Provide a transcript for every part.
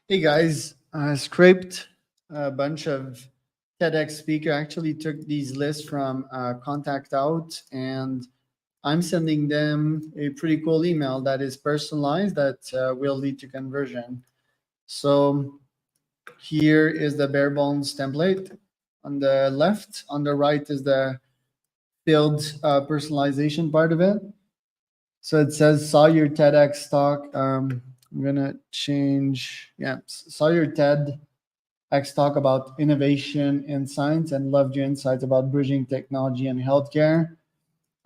Hey guys, I scraped a bunch of TEDx speaker. Actually, took these lists from Contact Out, and I'm sending them a pretty cool email that is personalized that will lead to conversion. So here is the bare bones template. On the left, on the right is the field personalization part of it. So it says, saw your TEDx talk. I'm gonna change. Yeah, saw your TEDx talk about innovation in science and loved your insights about bridging technology and healthcare.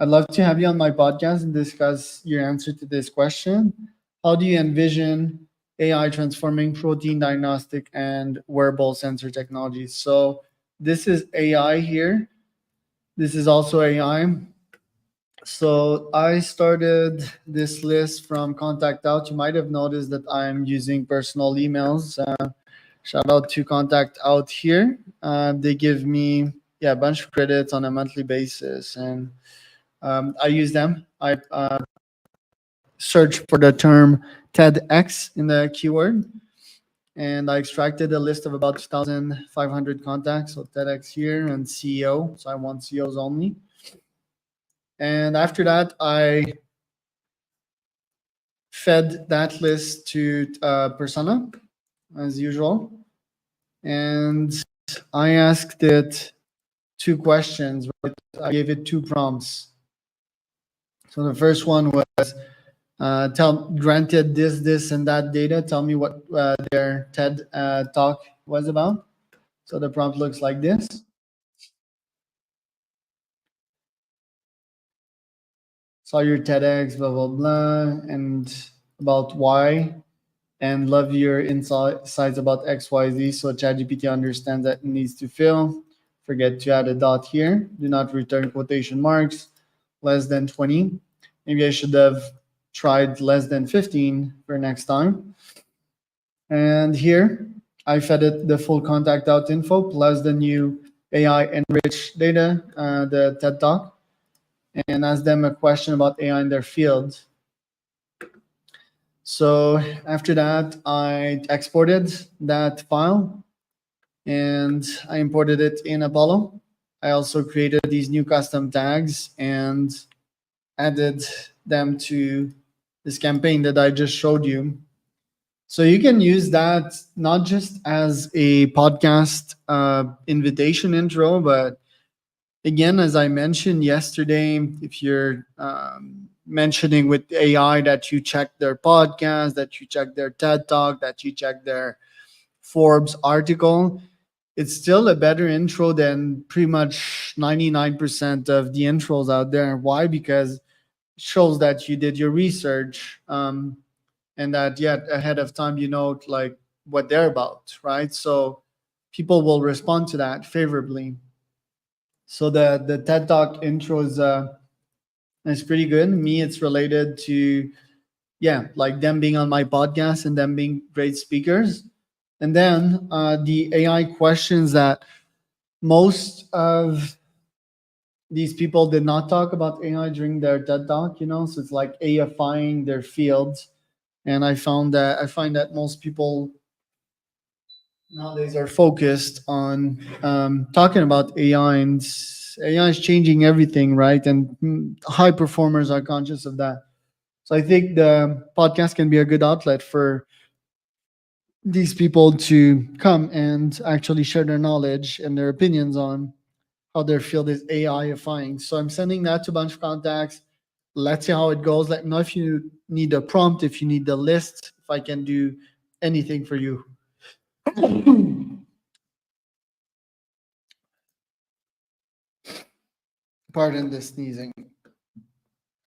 I'd love to have you on my podcast and discuss your answer to this question. How do you envision AI transforming protein diagnostic and wearable sensor technologies? So this is AI here. This is also AI. So I started this list from Contact Out. You might have noticed that I'm using personal emails. Shout out to Contact Out here. They give me a bunch of credits on a monthly basis, and I use them. I search for the term TEDx in the keyword, and I extracted a list of about 2,500 contacts. So TEDx here and CEO. So I want CEOs only. And after that, I fed that list to Persona as usual, and I asked it two questions. Right? I gave it two prompts. So the first one was, granted this, and that data, tell me what their TED talk was about. So the prompt looks like this. Saw your TEDx, blah, blah, blah, and about why, and love your insights about XYZ. So ChatGPT understands that it needs to fill. Forget to add a dot here. Do not return quotation marks less than 20. Maybe I should have tried less than 15 for next time. And here I fed it the full Contact Out info plus the new AI enriched data, the TED Talk, and asked them a question about AI in their field. So after that, I exported that file and I imported it in Apollo. I also created these new custom tags and added them to this campaign that I just showed you. So you can use that not just as a podcast invitation intro, but again, as I mentioned yesterday, if you're mentioning with AI that you check their podcast, that you check their TED Talk, that you check their Forbes article, it's still a better intro than pretty much 99% of the intros out there. Why? Because it shows that you did your research, and that yet ahead of time you know like what they're about, right? So people will respond to that favorably. So the TED Talk intro is pretty good. Me, it's related to like them being on my podcast and them being great speakers. And then the AI questions that most of these people did not talk about AI during their TED Talk. So it's like AIfying their fields. And I find that most people nowadays are focused on talking about AI, and AI is changing everything, right? And high performers are conscious of that. So I think the podcast can be a good outlet for these people to come and actually share their knowledge and their opinions on how their field is AIifying. So I'm sending that to a bunch of contacts. Let's see how it goes. Let me know if you need a prompt, if you need the list, if I can do anything for you. Pardon the sneezing.